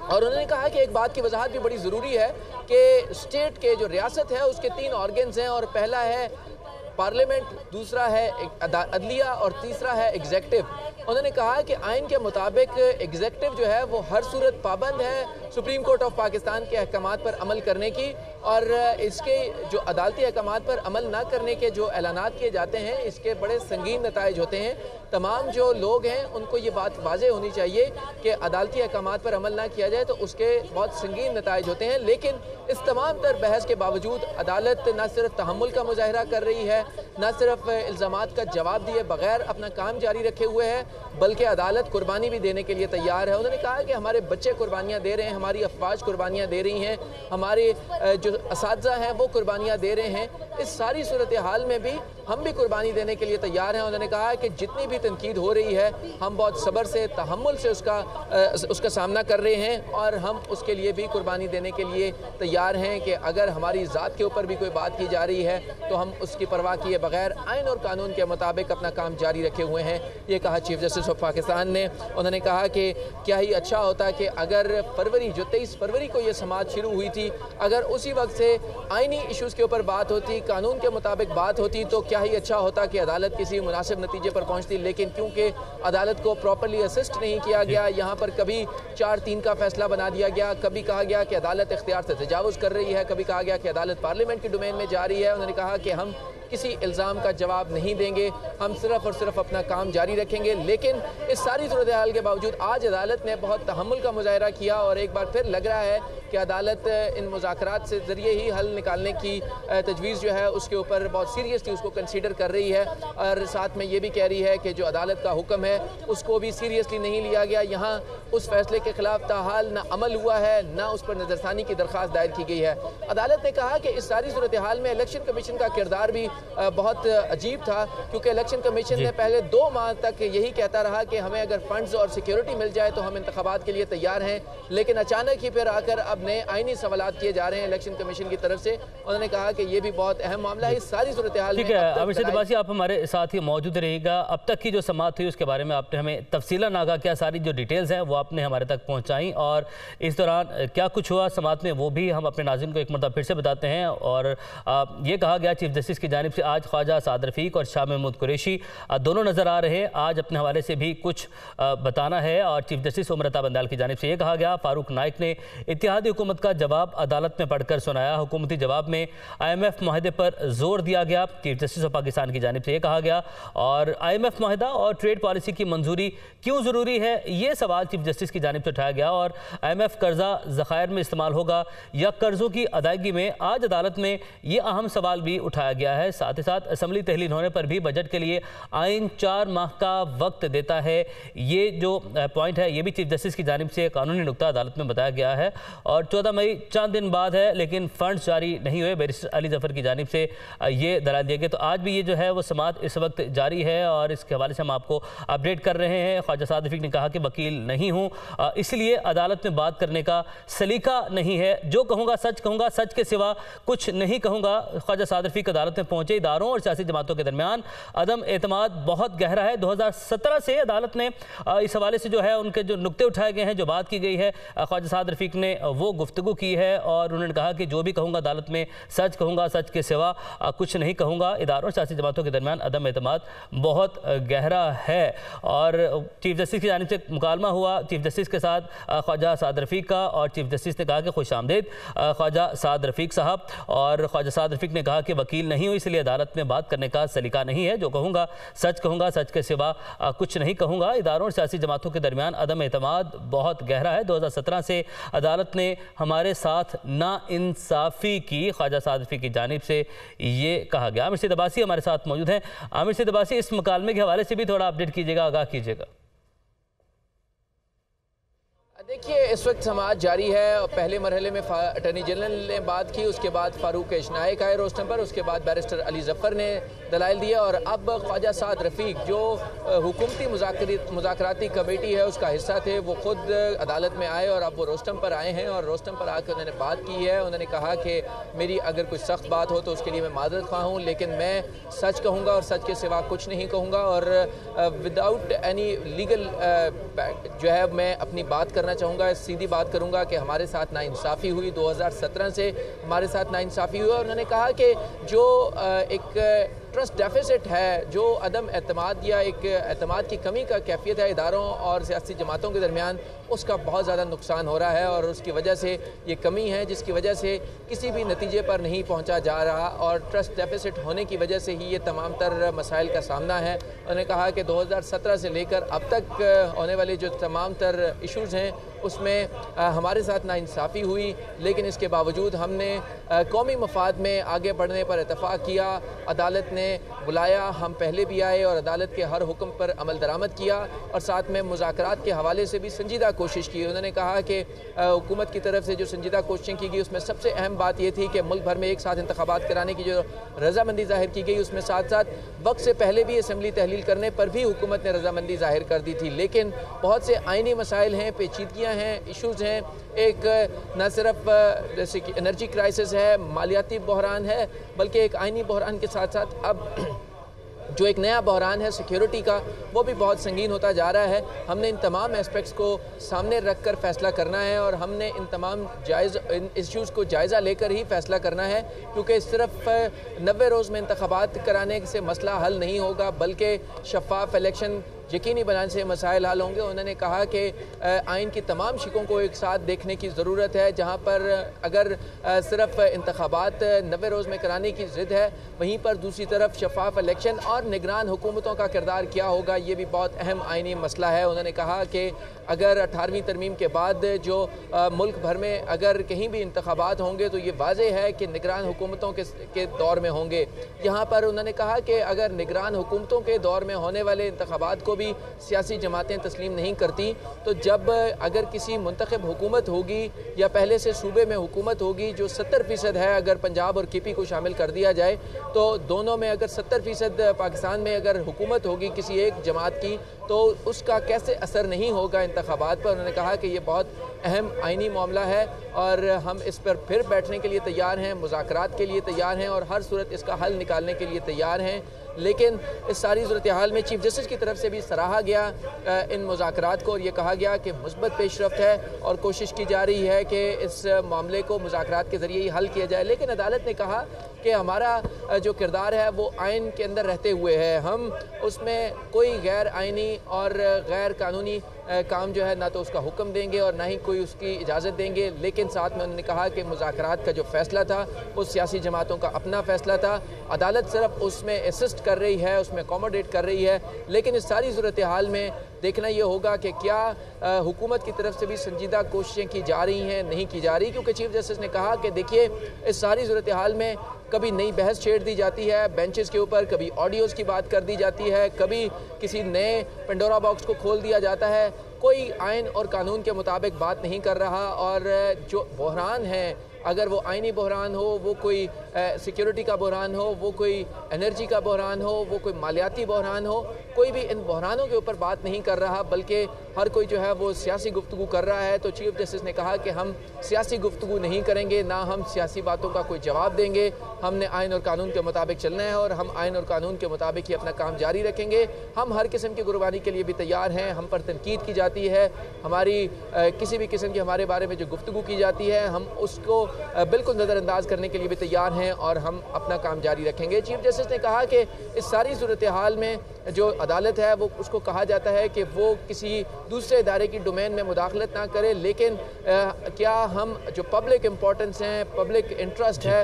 और उन्होंने कहा कि एक बात की वजाहत भी बड़ी ज़रूरी है कि स्टेट के जो रियासत है उसके 3 ऑर्गन्स हैं, और पहला है पार्लियामेंट, दूसरा है अदलिया और तीसरा है एग्जेक्टिव। उन्होंने कहा कि आइन के मुताबिक एग्जेक्टिव जो है वो हर सूरत पाबंद है सुप्रीम कोर्ट ऑफ पाकिस्तान के अहकामात पर अमल करने की, और इसके जो अदालती अहकामात पर अमल ना करने के जो ऐलानात किए जाते हैं इसके बड़े संगीन नताइज होते हैं। तमाम जो लोग हैं उनको ये बात वाज़ेह होनी चाहिए कि अदालती अहकामात पर अमल ना किया जाए तो उसके बहुत संगीन नताइज होते हैं। लेकिन इस तमाम तर बहस के बावजूद अदालत न सिर्फ तहम्मुल का मुजाहरा कर रही है, न सिर्फ इल्ज़ामात का जवाब दिए बगैर अपना काम जारी रखे हुए है, बल्कि अदालत कुर्बानी भी देने के लिए तैयार है। उन्होंने कहा कि हमारे बच्चे कुर्बानियाँ दे रहे हैं, हमारी अफवाज कुर्बानियाँ दे रही हैं, हमारे जो असातिज़ा हैं वो कुर्बानियाँ दे रहे हैं। इस सारी सूरत हाल में भी हम भी कुर्बानी देने के लिए तैयार हैं। उन्होंने कहा कि जितनी भी तनकीद हो रही है हम बहुत सब्र से, तहम्मुल से उसका सामना कर रहे हैं, और हम उसके लिए भी कुर्बानी देने के लिए तैयार हैं कि अगर हमारी ज़ात के ऊपर भी कोई बात की जा रही है तो हम उसकी परवाह किए बगैर आइन और कानून के मुताबिक अपना काम जारी रखे हुए हैं। ये कहा चीफ जस्टिस ऑफ पाकिस्तान ने। उन्होंने कहा कि क्या ही अच्छा होता कि अगर फरवरी, जो 23 फरवरी को ये समाअत शुरू हुई थी, अगर उसी वक्त से आइनी इशूज़ के ऊपर बात होती, कानून के मुताबिक बात होती, तो क्या ही अच्छा होता कि अदालत किसी मुनासिब नतीजे पर पहुँचती। लेकिन क्योंकि अदालत को प्रॉपरली असिस्ट नहीं किया गया, यहाँ पर कभी 4-3 का फैसला बना दिया गया, कभी कहा गया कि अदालत इख्तियार से तजावुज़ कर रही है, कभी कहा गया कि अदालत पार्लियामेंट की डोमेन में जा रही है। उन्होंने कहा कि हम किसी इल्ज़ाम का जवाब नहीं देंगे, हम सिर्फ़ और सिर्फ अपना काम जारी रखेंगे। लेकिन इस सारी सूरत हाल के बावजूद आज अदालत ने बहुत तहम्मुल का मुजाहरा किया, और एक बार फिर लग रहा है कि अदालत इन मुज़ाकरात से ज़रिए ही हल निकालने की तजवीज़ जो है उसके ऊपर बहुत सीरियसली उसको कंसीडर कर रही है, और साथ में ये भी कह रही है कि जो अदालत का हुक्म है उसको भी सीरियसली नहीं लिया गया। यहाँ उस फैसले के खिलाफ ताहाल न अमल हुआ है, न उस पर नज़रसानी की दरख्वास्त दायर की गई है। अदालत ने कहा कि इस सारी सूरत हाल में इलेक्शन कमीशन का किरदार भी बहुत अजीब था, क्योंकि इलेक्शन कमीशन ने पहले 2 माह तक यही कहता रहा कि हमें अगर फंड्स और सिक्योरिटी मिल जाए तो हम इंतखाबात के लिए तैयार हैं, लेकिन अचानक ही फिर आकर अब नए आईनी सवालात किए जा रहे हैं इलेक्शन कमीशन की तरफ से। उन्होंने कहा कि ये भी बहुत अहम मामला है। इस सारी सूरत हाल ठीक है, अमिर अब्बासी आप हमारे साथ ही मौजूद रहिएगा। अब तक की जो समाअत हुई उसके बारे में आपने हमें तफसीलन आगाह किया, सारी जो डिटेल्स हैं वो आपने हमारे तक पहुँचाई, और इस दौरान क्या कुछ हुआ समाअत में वो भी हम अपने नाज़रीन को एक मरतबा फिर से बताते हैं। और ये कहा गया चीफ जस्टिस की जानिब से आज ख्वाजा साद रफ़ीक और शाह महमूद कुरैशी दोनों नज़र आ रहे हैं। आज अपने हवाले से भी कुछ बताना है, और चीफ जस्टिस उमर अता बंदाल की जानिब से ये कहा गया फारूक नाइक ने इत्तेहादी हुकूमत का जवाब अदालत में पढ़कर सुनाया। हुकूमती जवाब में IMF माहिदे पर जोर दिया गया, चीफ जस्टिस ऑफ पाकिस्तान की जानिब से ये कहा गया। और IMF माहिदा और ट्रेड पॉलिसी की मंजूरी क्यों ज़रूरी है, ये सवाल चीफ जस्टिस की जानिब से उठाया गया। और IMF कर्जा ज़खायर में इस्तेमाल होगा या कर्ज़ों की अदायगी में, आज अदालत में ये अहम सवाल भी उठाया गया है। साथ ही साथ असम्बली तहलील होने पर भी बजट के लिए आइन 4 माह का वक्त देता है। ये जो पॉइंट है ये भी चीफ जस्टिस की जानिब से कानूनी नुक्ता अदालत में बताया गया है। और 14 मई चंद दिन बाद है, लेकिन फंड्स जारी नहीं हुए, बैरिस्टर अली जफर की जानिब से ये दलाल दिए गए। तो आज भी ये जो है वो समाअत इस वक्त जारी है, और इसके हवाले से हम आपको अपडेट कर रहे हैं। ख्वाजा साद रफ़ीक ने कहा कि वकील नहीं हूँ, इसलिए अदालत में बात करने का सलीका नहीं है, जो कहूँगा सच कहूँगा, सच के सिवा कुछ नहीं कहूँगा। ख्वाजा साद रफ़ीक अदालत में पहुँचे। इदारों और सियासी जमातों के दरमियान अदम एतमाद बहुत गहरा है। 2017 से अदालत ने इस हवाले से जो है उनके जो नुक्ते उठाए गए हैं, जो बात की गई है, ख्वाजा साद रफ़ीक ने वो गुफ्तगू की है, और उन्होंने कहा कि जो भी कहूँगा अदालत में सच कहूँगा, सच के सिवा कुछ नहीं कहूँगा। इदारों और सियासी जमातों के दरमियान अदम एतमाद बहुत गहरा है। और चीफ जस्टिस की जानिब से मुकालमा हुआ चीफ जस्टिस के साथ ख्वाजा साद रफ़ीक का, और चीफ जस्टिस ने कहा कि खुश आमदीद ख्वाजा साद रफ़ीक साहब। और ख्वाजा साद रफ़ीक ने कहा कि वकील नहीं हूँ, इसलिए अदालत में बात करने का सलीका नहीं है, जो कहूँगा, सच के सिवा कुछ नहीं कहूँगा। इदारों और सियासी जमातों के दरमियान अदम एतमाद बहुत गहरा है। 2017 से अदालत ने हमारे साथ नाइंसाफ़ी की, ख्वाजा साद रफ़ीक की जानिब से ये कहा गया। आमिर सईद अब्बासी हमारे साथ मौजूद हैं। आमिर सईद अब्बासी, इस मुकालमे के हवाले से भी थोड़ा अपडेट कीजिएगा, आगाह कीजिएगा। देखिए, इस वक्त समाअत जारी है। पहले मरहले में अटॉर्नी जनरल ने बात की, उसके बाद फारूक इशनाइक आए रोस्टम पर, उसके बाद बैरिस्टर अली जफ़र ने दलाइल दिए, और अब ख्वाजा साद रफ़ीक जो हुकूमती मुज़ाकराती कमेटी है उसका हिस्सा थे, वो ख़ुद अदालत में आए और अब वो रोस्टम पर आए हैं। और रोस्टम पर आकर उन्होंने बात की है। उन्होंने कहा कि मेरी अगर कुछ सख्त बात हो तो उसके लिए मैं माज़रत ख्वाह हूँ, लेकिन मैं सच कहूँगा और सच के सिवा कुछ नहीं कहूँगा, और विदाउट एनी लीगल जो है मैं अपनी बात कर करना चाहूँगा, सीधी बात करूँगा कि हमारे साथ नाइंसाफ़ी हुई, 2017 से हमारे साथ नाइंसाफ़ी हुई। और उन्होंने कहा कि जो एक ट्रस्ट डेफिसिट है, जो अदम एतमाद या एक एतमाद की कमी का कैफियत है इदारों और सियासी जमातों के दरमियान, उसका बहुत ज़्यादा नुकसान हो रहा है और उसकी वजह से ये कमी है जिसकी वजह से किसी भी नतीजे पर नहीं पहुंचा जा रहा और ट्रस्ट डेफिसिट होने की वजह से ही ये तमाम तर मसाइल का सामना है। उन्होंने कहा कि 2017 से लेकर अब तक होने वाले जो तमाम तर इशूज़ हैं उसमें हमारे साथ नाइंसाफ़ी हुई, लेकिन इसके बावजूद हमने कौमी मफाद में आगे बढ़ने पर इत्तफ़ाक़ किया। अदालत ने बुलाया, हम पहले भी आए और अदालत के हर हुक्म पर अमल दरामद किया और साथ में मुज़ाकरात के हवाले से भी संजीदा कोशिश की। उन्होंने कहा कि हुकूमत की तरफ से जो संजीदा कोशिशें की गई उसमें सबसे अहम बात ये थी कि मुल्क भर में एक साथ इंतखाबात कराने की जो रजामंदी ज़ाहिर की गई, उसमें साथ साथ वक्त से पहले भी असम्बली तहलील करने पर भी हुकूमत ने रजामंदी ज़ाहिर कर दी थी। लेकिन बहुत से आइनी मसाइल हैं, पेचीदगियाँ हैं, इशूज़ हैं। एक न सिर्फ जैसे कि एनर्जी क्राइसिस है, मालियाती बहरान है, बल्कि एक आइनी बहरान के साथ साथ अब जो एक नया बहरान है सिक्योरिटी का, वो भी बहुत संगीन होता जा रहा है। हमने इन तमाम एस्पेक्ट्स को सामने रख कर फैसला करना है और हमने इन तमाम इन इश्यूज़ को जायज़ा लेकर ही फैसला करना है, क्योंकि सिर्फ 90 रोज़ में इंतखाबात कराने से मसला हल नहीं होगा, बल्कि शफाफ इलेक्शन यकीनी बनाने से मसाइल हल होंगे। उन्होंने कहा कि आइन की तमाम शिकों को एक साथ देखने की ज़रूरत है, जहाँ पर अगर सिर्फ इंतखाबात 90 रोज़ में कराने की ज़िद है, वहीं पर दूसरी तरफ शफाफ इलेक्शन और निगरान हुकूमतों का किरदार क्या होगा, ये भी बहुत अहम आइनी मसला है। उन्होंने कहा कि अगर 18वीं तरमीम के बाद जो मुल्क भर में अगर कहीं भी इंतखाबात होंगे तो ये वाज़ेह है कि निगरान हुकूमतों के दौर में होंगे। यहाँ पर उन्होंने कहा कि अगर निगरान हुकूमतों के दौर में होने वाले इंतखाबात को भी सियासी जमातें तस्लीम नहीं करती, तो जब अगर किसी मुंतखब हुकूमत होगी या पहले से सूबे में हुकूमत होगी जो 70% है, अगर पंजाब और केपी को शामिल कर दिया जाए तो दोनों में अगर 70% पाकिस्तान में अगर हुकूमत होगी किसी एक जमात की, तो उसका कैसे असर नहीं होगा इंतखाबात पर। उन्होंने कहा कि ये बहुत अहम आइनी मामला है और हम इस पर फिर बैठने के लिए तैयार हैं, मुज़ाकरात के लिए तैयार हैं और हर सूरत इसका हल निकालने के लिए तैयार हैं। लेकिन इस सारी सूरत हाल में चीफ जस्टिस की तरफ से भी सराहा गया इन मुज़ाकरात को और ये कहा गया कि मुस्बत पेशरफ्त है और कोशिश की जा रही है कि इस मामले को मुज़ाकरात के ज़रिए ही हल किया जाए। लेकिन अदालत ने कहा कि हमारा जो किरदार है वो आइन के अंदर रहते हुए है, हम उसमें कोई गैर आइनी और गैर कानूनी काम जो है ना तो उसका हुक्म देंगे और ना ही कोई उसकी इजाज़त देंगे। लेकिन साथ में उन्होंने कहा कि मुज़ाकरात का जो फ़ैसला था वो सियासी जमातों का अपना फ़ैसला था, अदालत सिर्फ उसमें असिस्ट कर रही है, उसमें अकोमोडेट कर रही है। लेकिन इस सारी सूरत हाल में देखना ये होगा कि क्या हुकूमत की तरफ से भी संजीदा कोशिशें की जा रही हैं, नहीं की जा रही, क्योंकि चीफ जस्टिस ने कहा कि देखिए इस सारी सूरत हाल में कभी नई बहस छेड़ दी जाती है बेंचेस के ऊपर, कभी ऑडियोज़ की बात कर दी जाती है, कभी किसी नए पेंडोरा बॉक्स को खोल दिया जाता है, कोई आइन और कानून के मुताबिक बात नहीं कर रहा। और जो बहरान है, अगर वो आइनी बहरान हो, वो कोई सिक्योरिटी का बहरान हो, वो कोई एनर्जी का बहरान हो, वो कोई मालियाती बहरान हो, कोई भी इन बहरानों के ऊपर बात नहीं कर रहा, बल्कि हर कोई जो है वो सियासी गुफ्तगू कर रहा है। तो चीफ जस्टिस ने कहा कि हम सियासी गुफ्तगू नहीं करेंगे, ना हम सियासी बातों का कोई जवाब देंगे, हमने आइन और कानून के मुताबिक चलना है और हम आइन और कानून के मुताबिक ही अपना काम जारी रखेंगे। हम हर किस्म की कुर्बानी के लिए भी तैयार हैं, हम पर तनकीद की जाती है, हमारी किसी भी किस्म की हमारे बारे में जो गुफ्तगू की जाती है हम उसको बिल्कुल नज़रअंदाज करने के लिए भी तैयार हैं और हम अपना काम जारी रखेंगे। चीफ जस्टिस ने कहा कि इस सारी सूरत हाल में जो अदालत है वो उसको कहा जाता है कि वो किसी दूसरे इदारे की डोमेन में मुदाखलत ना करे, लेकिन क्या हम जो पब्लिक इम्पोर्टेंस हैं, पब्लिक इंटरेस्ट है